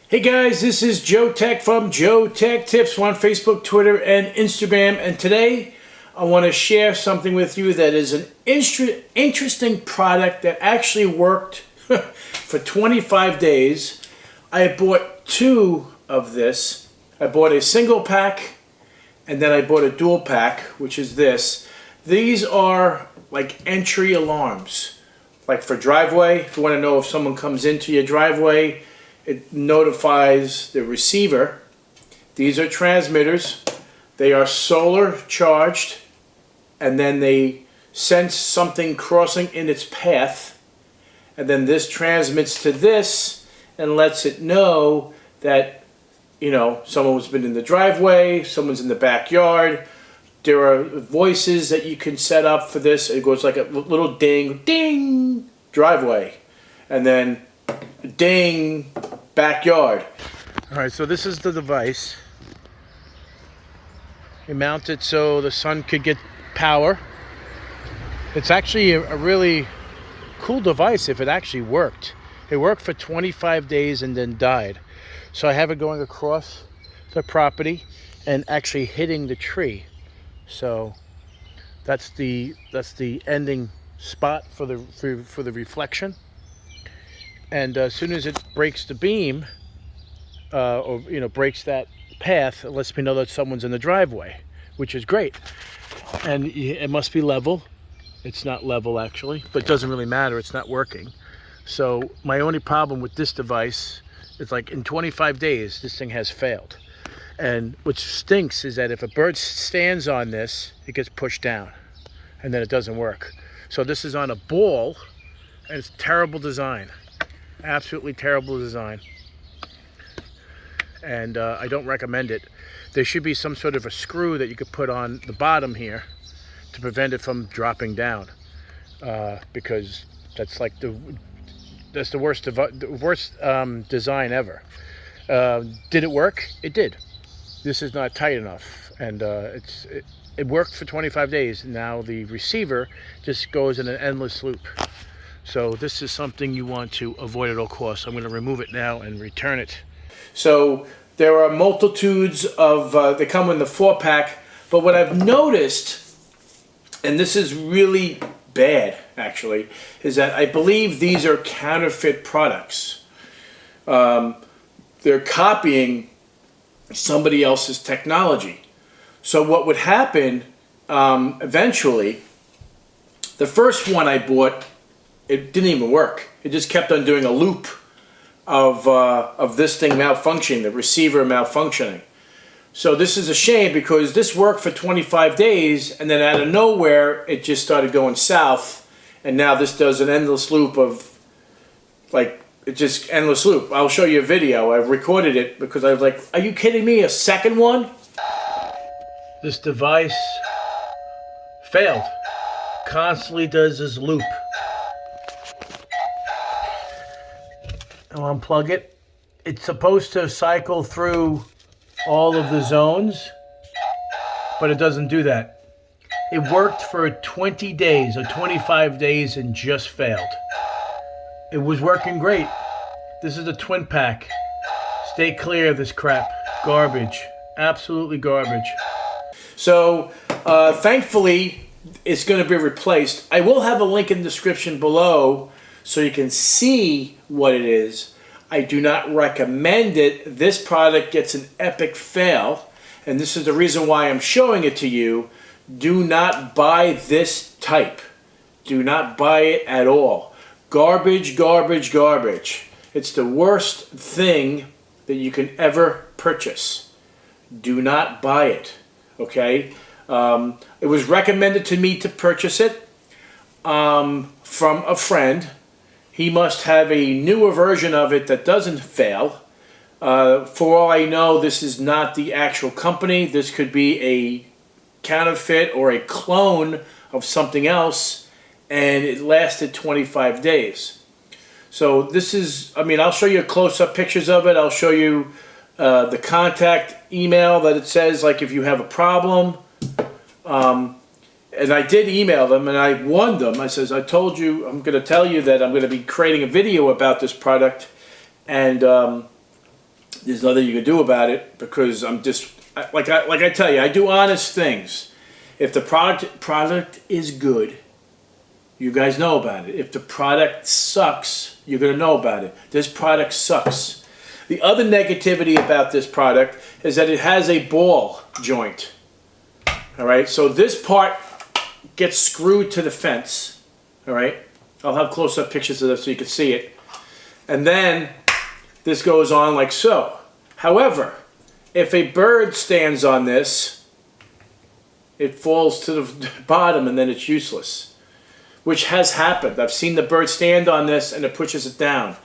Hey guys, this is Joe Tech from JoeteckTips on Facebook, Twitter, and Instagram. And today I want to share something with you that is an interesting product that actually worked for 25 days. I bought two of this. I bought a single pack and then I bought a dual pack, which is this. These are like entry alarms, like for driveway. If you want to know if someone comes into your driveway, it notifies the receiver. These are transmitters. They are solar charged, and then they sense something crossing in its path, and then this transmits to this and lets it know that, you know, someone's been in the driveway, someone's in the backyard. There are voices that you can set up for this. It goes like a little ding, ding, driveway, and then ding, backyard. Alright, so this is the device. You mount it so the sun could get power. It's actually a really cool device if it actually worked. It worked for 25 days and then died. So I have it going across the property and actually hitting the tree. So that's the ending spot for the reflection. And as soon as it breaks the beam, or breaks that path, it lets me know that someone's in the driveway, which is great. And it must be level. It's not level actually, but it doesn't really matter. It's not working. So my only problem with this device is, like, in 25 days, this thing has failed. And what stinks is that if a bird stands on this, it gets pushed down, and then it doesn't work. So this is on a ball, and it's terrible design. Absolutely terrible design, and I don't recommend it. There should be some sort of a screw that you could put on the bottom here to prevent it from dropping down, because that's like the worst design ever. Did it work? It did. This is not tight enough, and it worked for 25 days. Now the receiver just goes in an endless loop. So this is something you want to avoid at all costs. I'm going to remove it now and return it. So there are multitudes of, they come in the 4-pack, but what I've noticed, and this is really bad actually, is that I believe these are counterfeit products. They're copying somebody else's technology. So what would happen eventually, the first one I bought, it didn't even work. It just kept on doing a loop of this thing malfunctioning, the receiver malfunctioning. So this is a shame, because this worked for 25 days, and then out of nowhere it just started going south, and now this does an endless loop of, like, it's just endless loop. I'll show you a video. I've recorded it because I was like, are you kidding me? A second one? This device failed. Constantly does this loop. I'll unplug it. It's supposed to cycle through all of the zones, but it doesn't do that. It worked for 20 days or 25 days and just failed. It was working great. This is a twin pack. Stay clear of this crap. Garbage. Absolutely garbage. So thankfully it's going to be replaced. I will have a link in the description below so you can see what it is. I do not recommend it. This product gets an epic fail, and this is the reason why I'm showing it to you. Do not buy this type. Do not buy it at all. Garbage, garbage, garbage. It's the worst thing that you can ever purchase. Do not buy it, okay? It was recommended to me to purchase it from a friend. He must have a newer version of it that doesn't fail. For all I know, this is not the actual company. This could be a counterfeit or a clone of something else, and it lasted 25 days. So this is, I mean, I'll show you close-up pictures of it. I'll show you the contact email that it says, like, if you have a problem. And I did email them, and I warned them. I says, I told you, I'm going to tell you that I'm going to be creating a video about this product, and there's nothing you can do about it, because I'm just, like I tell you, I do honest things. If the product is good, you guys know about it. If the product sucks, you're going to know about it. This product sucks. The other negativity about this product is that it has a ball joint. All right, so this part gets screwed to the fence. All right, I'll have close-up pictures of this so you can see it. And then this goes on like so. However, if a bird stands on this, it falls to the bottom and then it's useless, which has happened. I've seen the bird stand on this and it pushes it down.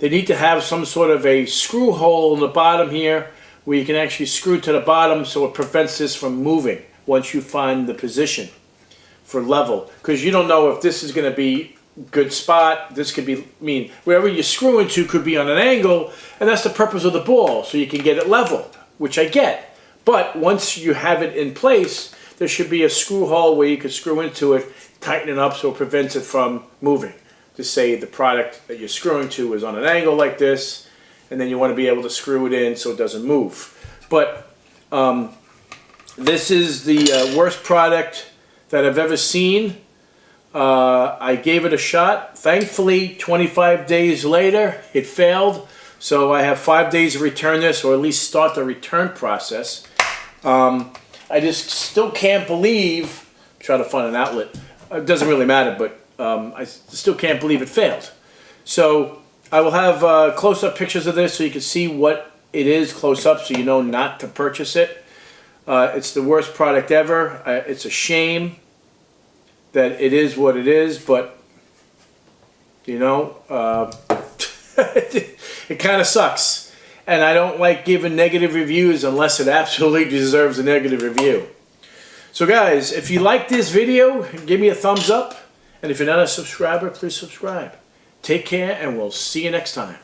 They need to have some sort of a screw hole in the bottom here where you can actually screw to the bottom so it prevents this from moving once you find the position for level. Because you don't know if this is going to be good spot. This could be, wherever you screw into could be on an angle, and that's the purpose of the ball, so you can get it level, which I get. But once you have it in place, there should be a screw hole where you can screw into it, tighten it up so it prevents it from moving. To say the product that you're screwing to is on an angle like this, and then you want to be able to screw it in so it doesn't move. But this is the worst product that I've ever seen. I gave it a shot. Thankfully, 25 days later, it failed. So I have 5 days to return this, or at least start the return process. I just still can't believe, try to find an outlet. It doesn't really matter, but I still can't believe it failed. So I will have close-up pictures of this so you can see what it is close-up, so you know not to purchase it. It's the worst product ever. It's a shame that it is what it is, but you know, it kind of sucks. And I don't like giving negative reviews unless it absolutely deserves a negative review. So guys, if you like this video, give me a thumbs up. And if you're not a subscriber, please subscribe. Take care, and we'll see you next time.